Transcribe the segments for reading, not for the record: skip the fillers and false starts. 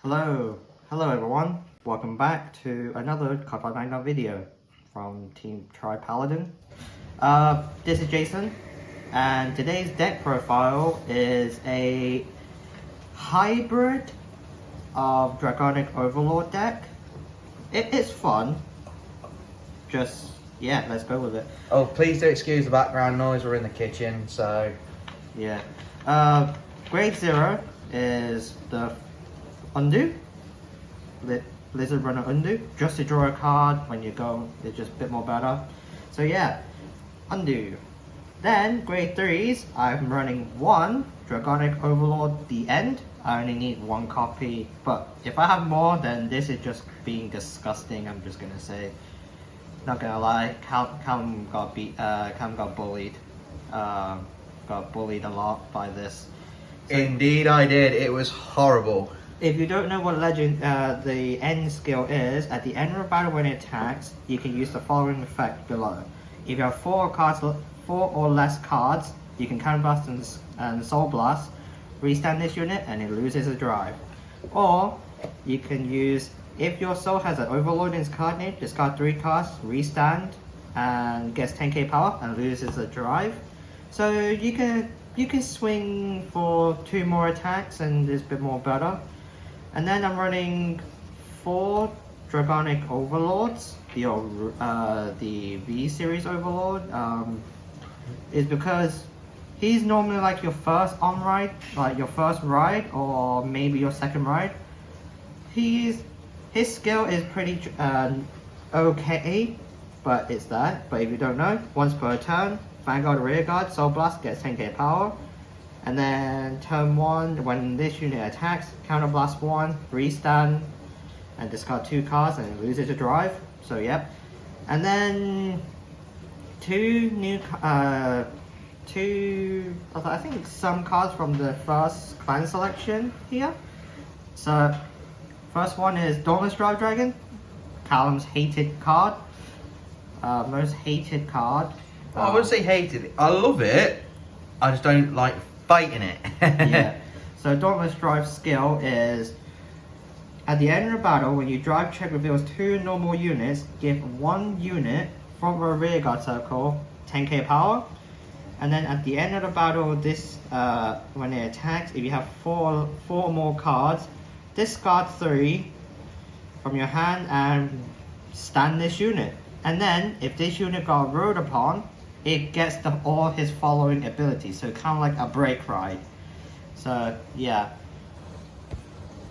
Hello everyone. Welcome back to another Card 599 video from Team Tri Paladin. This is Jason, and today's deck profile is a hybrid of Dragonic Overlord deck. It's fun. Let's go with it. Oh, please do excuse the background noise. We're in the kitchen, so Yeah. Grade 0 is the Undo. Lizard Runner Undo. Just to draw a card when you go, it's just a bit more better. So yeah, Undo. Then grade 3s, I'm running one Dragonic Overlord The End. I only need one copy, but if I have more, then this is just being disgusting. I'm just gonna say, not gonna lie, Callum got bullied. Got bullied a lot by this. So, indeed I did. It was horrible. if you don't know what legend the end skill is, at the end of a battle when it attacks, you can use the following effect below. If you have four or less cards, you can counterblast and soul blast, restand this unit, and it loses a drive. Or you can use, if your soul has an overlord in its card name, discard 3 cards, restand, and gets 10k power and loses a drive. So you can swing for 2 more attacks and it's a bit more better. And then I'm running 4 Dragonic Overlords. The V series Overlord is because he's normally like your first on ride, like your first ride or maybe your second ride. His skill is pretty okay, but it's that. But if you don't know, once per turn, Vanguard Rearguard Soul Blast gets 10k power. And then turn 1, when this unit attacks, counterblast 1, restand, and discard 2 cards and it loses a drive. So yep. And then I think some cards from the first clan selection here. So first one is Dauntless Drive Dragon, Callum's hated card. Most hated card. I wouldn't say hated it. I love it. I just don't like fighting it. Yeah. So Dauntless Drive skill is, at the end of the battle, when your drive check reveals 2 normal units, give 1 unit from a rearguard circle 10k power. And then at the end of the battle, this when it attacks, if you have 4 or more cards, discard 3 from your hand and stand this unit. And then if this unit got rode upon, it gets all his following abilities, so kind of like a break ride. So yeah,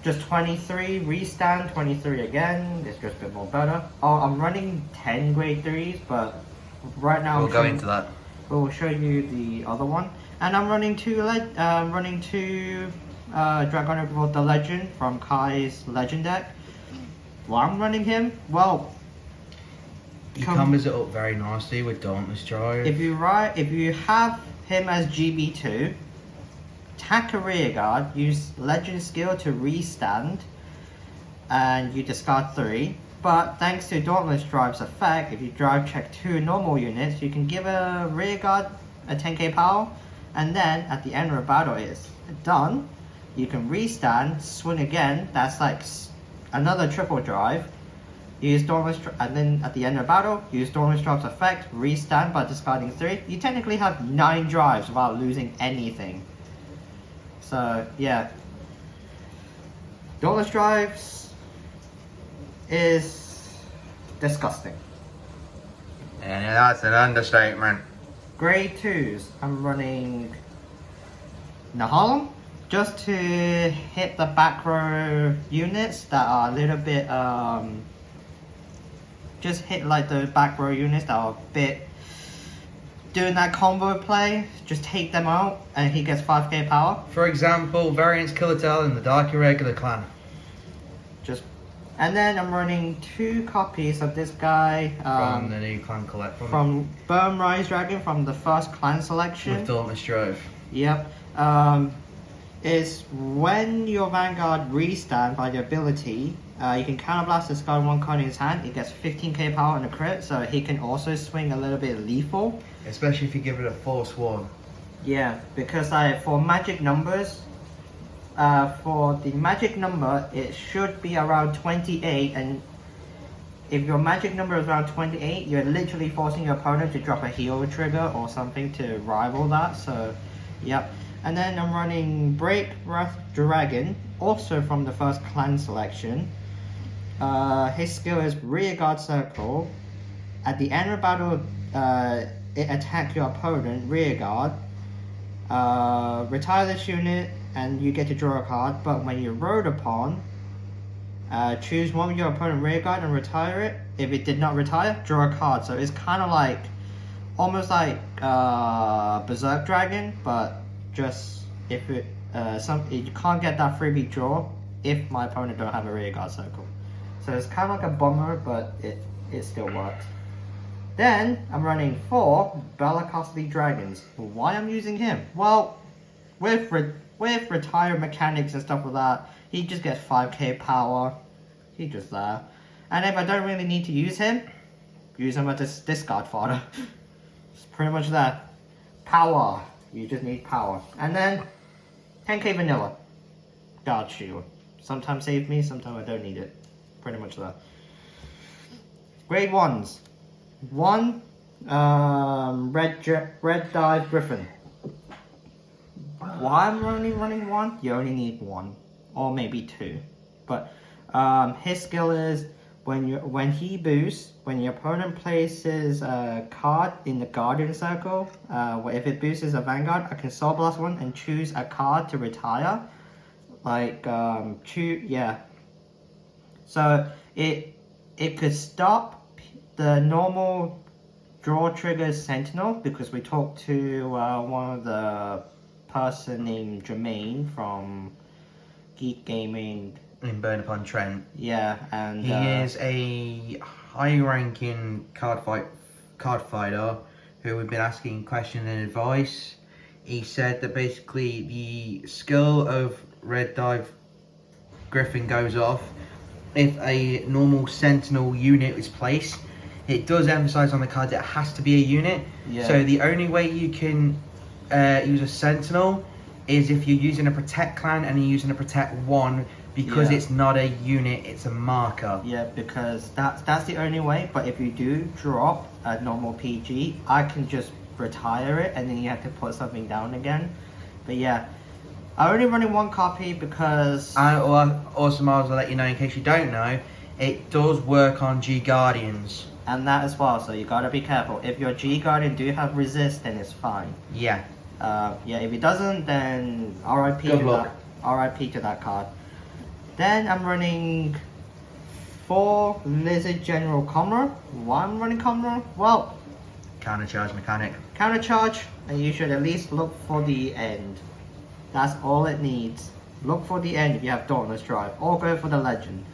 just 23 restand, 23 again. It's just a bit more better. Oh, I'm running 10 grade 3s, but right now We'll go into that. We'll show you the other one, and I'm running two Dragonic Overlord the Legend from Kai's Legend deck. Why I'm running him? Well, He combos it up very nicely with Dauntless Drive. if you have him as GB2, attack a rearguard, use Legend skill to restand, and you discard 3. But thanks to Dauntless Drive's effect, if you drive check 2 normal units, you can give a rearguard a 10k power, and then at the end of the battle it's done. You can restand, swing again. That's like another triple drive. Use Dauntless, and then at the end of the battle, use Dauntless Drive's effect, restand by discarding 3. You technically have 9 drives without losing anything. So yeah, Dauntless Drives is disgusting. And that's an understatement. Grade 2s, I'm running Nahalem just to hit the back row units that are a little bit just hit like the back row units that are a bit doing that combo play, just take them out and he gets 5k power. For example, Variance Killertail in the Dark Irregular clan. And then I'm running 2 copies of this guy From the new clan collect. from Burn Rise Dragon from the first clan selection. With Dauntless Drive. Yep. Is when your Vanguard restand by the ability, you can counterblast discard 1 card in his hand. It gets 15k power and a crit, so he can also swing a little bit lethal. Especially if you give it a Force 1. Yeah, because for magic numbers, for the magic number, it should be around 28, and if your magic number is around 28, you're literally forcing your opponent to drop a heal trigger or something to rival that, so yep. And then I'm running Break Wrath Dragon, also from the first clan selection. His skill is Rearguard Circle. At the end of battle, it attacks your opponent, Rearguard. Retire this unit and you get to draw a card, but when you rode upon, choose one of your opponent Rearguard and retire it. If it did not retire, draw a card. So it's kind of like, almost like Berserk Dragon, but just if it, you can't get that freebie draw if my opponent don't have a Rearguard Circle. So it's kind of like a bummer, but it still works. Then I'm running 4 Bella Costly Dragons. Why I'm using him? Well, with retired mechanics and stuff like that, he just gets 5k power. He's just there. And if I don't really need to use him as discard fodder. It's pretty much that. Power. You just need power. And then 10k vanilla. Guard shield. Sometimes save me, sometimes I don't need it. Pretty much that. Grade 1s. 1 red dive griffin. Why I'm only running 1? You only need 1 or maybe 2. But his skill is when he boosts, when your opponent places a card in the guardian circle, if it boosts a vanguard, I can Soul Blast 1 and choose a card to retire. Like So it could stop the normal draw triggers Sentinel, because we talked to one of the person named Jermaine from Geek Gaming in Burn-upon-Trent. Yeah, and he is a high-ranking card fighter who we've been asking questions and advice. He said that basically the skill of Red Dive Griffin goes off if a normal Sentinel unit is placed. It does emphasize on the card that it has to be a unit. Yeah. So the only way you can use a Sentinel is if you're using a Protect clan and you're using a Protect 1, because it's not a unit, it's a marker. Yeah, because that's the only way. But if you do drop a normal PG, I can just retire it and then you have to put something down again. But yeah, I'm only running 1 copy because... Also, Miles, I'll let you know, in case you don't know, it does work on G Guardians. And that as well, so you gotta be careful. If your G Guardian do have resist, then it's fine. Yeah. If it doesn't, then RIP to that card. Then I'm running 4 Lizard General Commoner. Why I'm running Commoner? Well, Countercharge mechanic. Countercharge, and you should at least look for the end. That's all it needs. Look for the end if you have Dauntless Drive, or go for the Legend.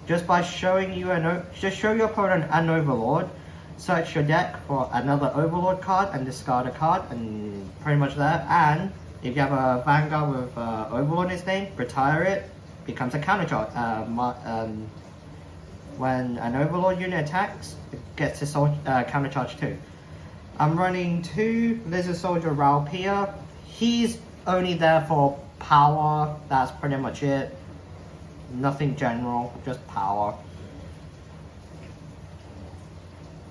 Just by showing you just show your opponent an Overlord, search your deck for another Overlord card and discard a card, and pretty much that. And if you have a Vanguard with Overlord in its name, retire it, becomes a countercharge. When an Overlord unit attacks, it gets a countercharge too. I'm running 2 Lizard Soldier Ralpia. He's only there for power, that's pretty much it. Nothing general, just power.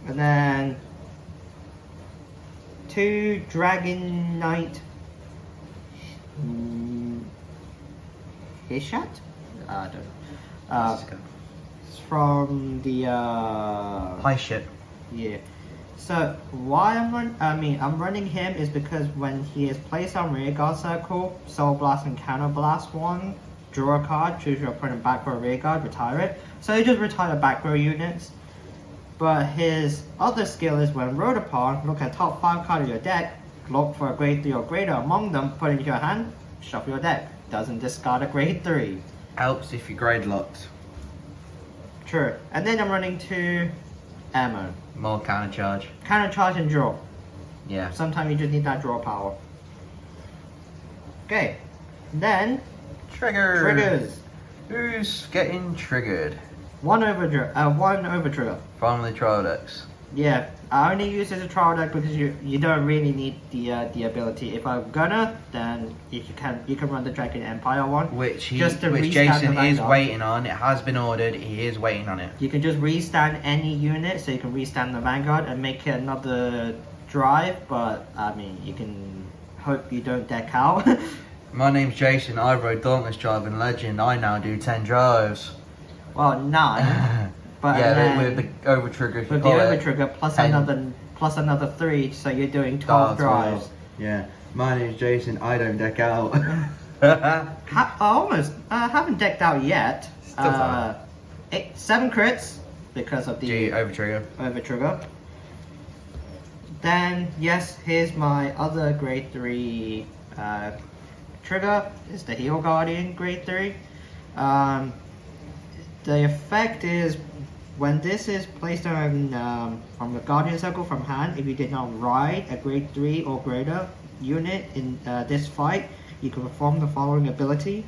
And then 2 Dragonic Hishat? I don't know. It's from the High ship. Yeah. So why I'm running him is because when he is placed on Rearguard Circle, Soul Blast and Counter Blast 1, draw a card, choose your opponent back row Rearguard, retire it. So he just retire back row units. But his other skill is when rode upon, look at top 5 cards of your deck, look for a grade 3 or greater among them, put it into your hand, shuffle your deck. Doesn't discard a grade 3. Helps if you're grade locked. True. And then I'm running 2 ammo. More countercharge. Countercharge and draw. Yeah. Sometimes you just need that draw power. Okay. Then triggers. Who's getting triggered? One over trigger. From the trial decks. Yeah, I only use it as a trial deck because you don't really need the ability. If I'm gonna, then you can run the Dragon Empire one. Which just to which restand Jason the is Vanguard. waiting on. It has been ordered. He is waiting on it. You can just restand any unit, so you can restand the Vanguard and make it another drive. But I mean, you can hope you don't deck out. My name's Jason. I rode Dauntless Drive in Legend. I now do 10 drives. Well, 9. But yeah, then, with the over trigger. with the over trigger plus another 3, so you're doing 12 drives. Yeah. My name's Jason. I don't deck out. I haven't decked out yet. Still fine. 7 crits because of the over trigger. over trigger. Then yes, here's my other grade 3 trigger. Is the Heal Guardian grade 3. The effect is when this is placed on from the Guardian Circle from hand, if you did not ride a grade 3 or greater unit in this fight, you can perform the following ability.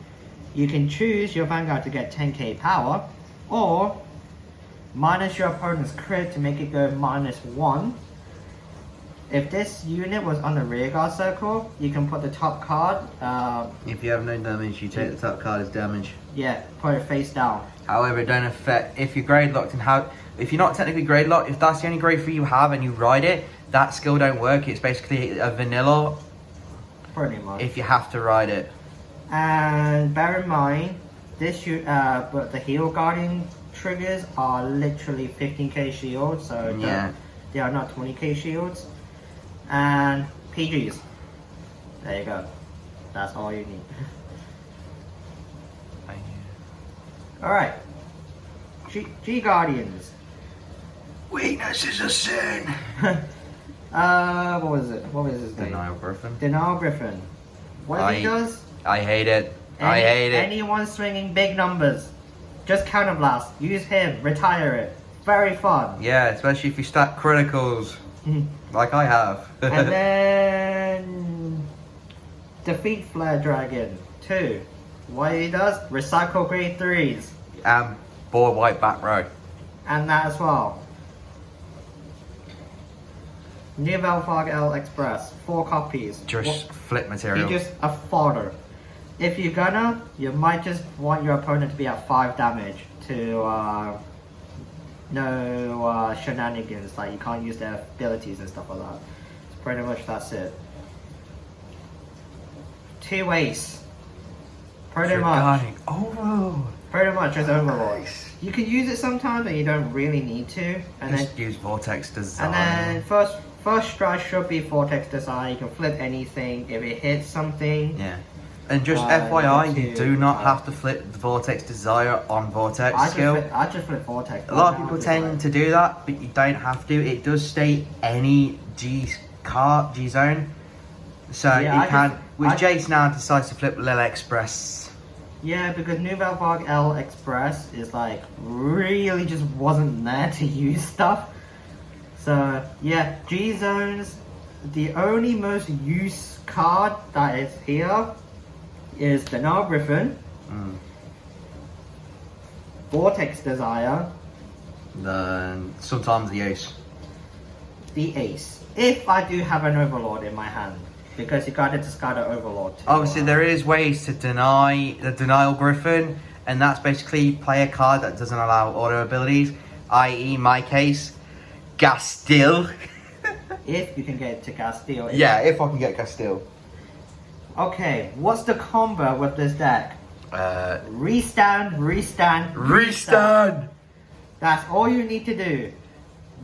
You can choose your Vanguard to get 10k power, or minus your opponent's crit to make it go -1. If this unit was on the rearguard circle, you can put the top card. If you have no damage, you take the top card as damage. Yeah, put it face down. However, it don't affect if you're grade locked and if you're not technically grade locked. If that's the only grade 3 you have and you ride it, that skill don't work. It's basically a vanilla. Pretty much. If you have to ride it. And bear in mind, but the Heal Guardian triggers are literally 15k shields, so Yeah. they are not 20k shields. And PGs. There you go. That's all you need. Alright. G Guardians. Weakness is a sin. What was it? What was his name? Denial Griffin. Denial Griffin. What he does? I hate it. I hate it. Anyone swinging big numbers, just counterblast. Use him. Retire it. Very fun. Yeah, especially if you stack criticals, like I have. And then defeat Flare Dragon 2. What he does? Recycle grade 3s. Boy white back row. And that as well. New Velfog L Express. 4 copies. Just flip material. He just a fodder. If you're gonna, you might just want your opponent to be at 5 damage to no shenanigans, like you can't use their abilities and stuff like that. So pretty much that's it. 2 ace. Pretty much. Dragonic. Overlord. Pretty much as Overlord. Nice. You can use it sometimes, but you don't really need to. And Just use Vortex Design. then first strike should be Vortex Design. You can flip anything if it hits something. Yeah. And just you FYI, get you to, do not have to flip the Vortex Desire on Vortex I skill. just flip Vortex. A lot of people tend to do that, but you don't have to. It does state any G zone. So Yeah, you can. Jace now decides to flip Lil Express. Yeah, because Nouvelle Vague L Express is like really just wasn't there to use stuff. So yeah, G zones. The only most used card that is here is the Nile Griffin, Vortex Desire, Then sometimes the Ace. the Ace. If I do have an Overlord in my hand, because you gotta discard an Overlord. Obviously, there is ways to deny the Denial Griffin, and that's basically play a card that doesn't allow auto abilities, i.e., my case, Castile. If you can get to Castile. Yeah, if I can get Castile. Okay, what's the combo with this deck? Restand. Restand! That's all you need to do.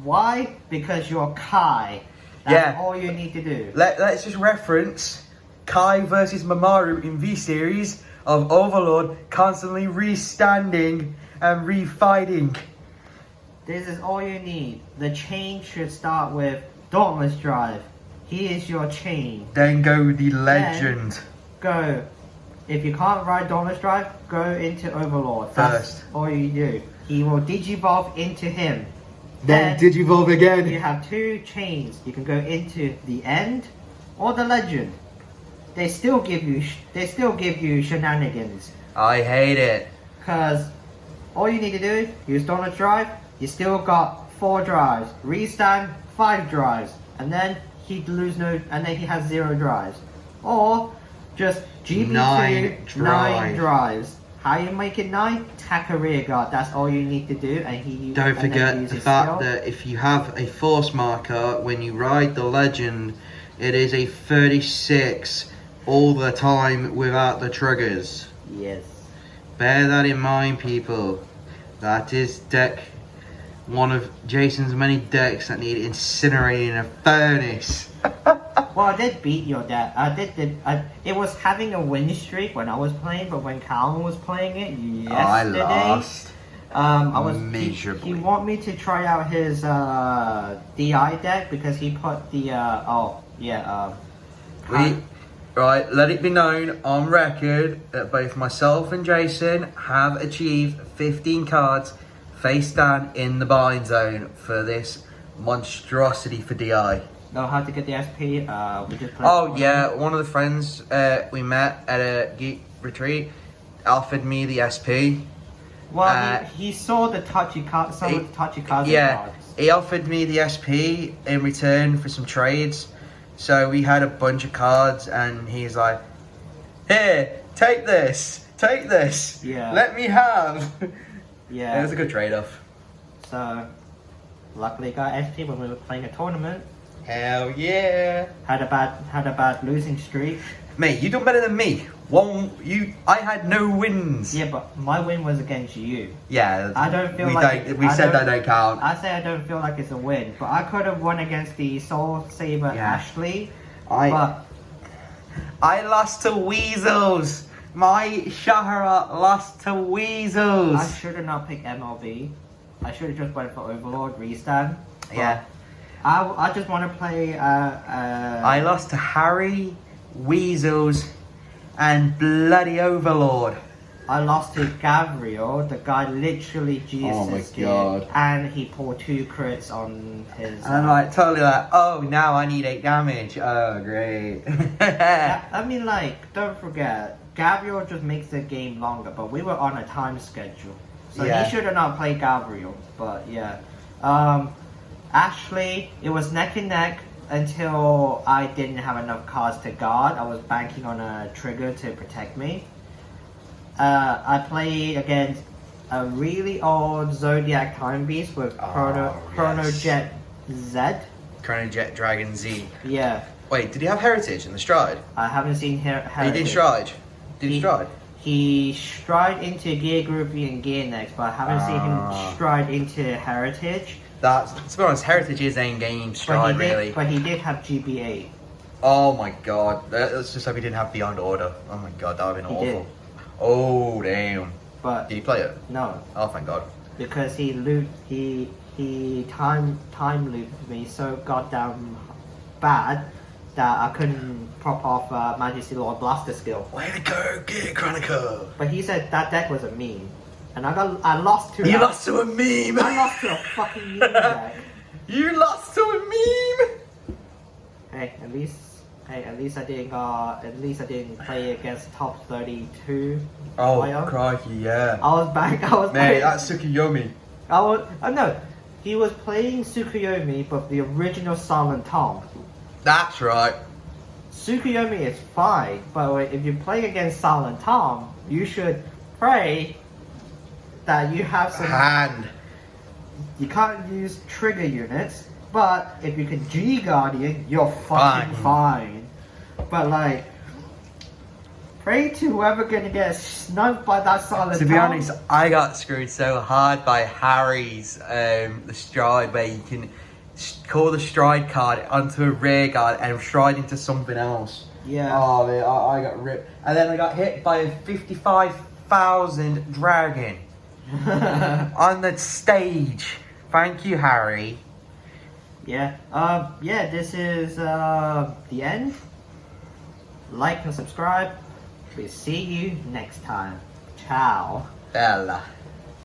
Why? Because you're Kai. That's all you need to do. Let's just reference Kai versus Mamaru in V-Series of Overlord constantly restanding and refighting. This is all you need. The chain should start with Dauntless Drive. He is your chain. Then go the legend. Go. If you can't ride Dauntless Drive, go into Overlord. That's all you do. He will digivolve into him. Then digivolve again. You have 2 chains. You can go into the end or the legend. They still give you shenanigans. I hate it. Cause all you need to do, use Dauntless Drive. You still got 4 drives. Restand 5 drives, and then he'd lose no, and then he has 0 drives. Or just GB2 9 drives. How you make it 9? Tack a rear guard. That's all you need to do, and he. Don't forget the fact skill. that if you have a force marker when you ride the legend, it is a 36 all the time without the triggers. Yes. Bear that in mind, people. That is deck, one of Jason's many decks that need incinerating in a furnace. Well, I did beat your deck. It was having a win streak when I was playing, but when Calvin was playing it yesterday, I lost. I was miserably. He want me to try out his DI deck because he put the Right, let it be known on record that both myself and Jason have achieved 15 cards face down in the bind zone for this monstrosity for DI. know how to get the SP. We just played. Oh yeah, one of the friends we met at a geek retreat offered me the SP. Well, he saw the touchy card, some of the touchy cards. Yeah, he offered me the SP in return for some trades. So we had a bunch of cards, and he's like, "Here, take this. Yeah. Let me have." Yeah. It was a good trade-off. So, luckily got SP when we were playing a tournament. Hell yeah! Had a bad losing streak. Mate, you done better than me. I had no wins. Yeah, but my win was against you. Yeah. I don't feel we said that don't count. I say I don't feel like it's a win, but I could have won against the Soul Saber Ashley. I lost to Weasels. My Shahara lost to Weasels. I should have not picked MLB. I should have just went for Overlord Restand. Yeah. I just want to play. I lost to Harry, Weasels, and bloody Overlord. I lost to Gabriel. The guy literally Jesus and he pulled 2 crits on his. And I'm like totally like, oh, now I need 8 damage. Oh, great. I mean, like, don't forget, Gabriel just makes the game longer, but we were on a time schedule, so he should have not played Gabriel. But yeah, Ashley, it was neck and neck until I didn't have enough cards to guard. I was banking on a trigger to protect me. I played against a really old Zodiac Time Beast with Chrono Jet Z. Chrono Jet Dragon Z. Yeah. Wait, did he have Heritage in the Stride? I haven't seen Heritage. He did Stride. Stride? He stride into Gear Groupie and Gear Next, but I haven't seen him stride into Heritage. To be honest, Heritage is in-game Stride, really. But he did have GB8. Oh my god. Let's just hope he didn't have Beyond Order. Oh my god, that would have been awful. Did. Oh, damn. But did he play it? No. Oh, thank god. Because he time looped me so goddamn bad that I couldn't prop off Majesty Lord Blaster skill. Way to go, Gear Chronicle! But he said that deck was a meme. And I lost to You lost to a meme! I lost to a fucking meme deck. You lost to a meme! Hey, at least I didn't play against top 32 Oh, player. crikey, yeah. I was Mate, that's Tsukuyomi. No, he was playing Tsukuyomi, but the original Silent Tom. That's right. Tsukuyomi is fine, but if you play against Silent Tom, you should pray that you have some hand. You can't use trigger units, but if you can G Guardian, you're fucking fine. But like, pray to whoever gonna get snubbed by that Silent Tom. To be honest, I got screwed so hard by Harry's the Stride, where you can call the Stride card onto a rear guard and stride into something else. Yeah. Oh man, I got ripped. And then I got hit by a 55,000 dragon on the stage. Thank you, Harry. Yeah. This is the end. Like and subscribe. We'll see you next time. Ciao. Bella.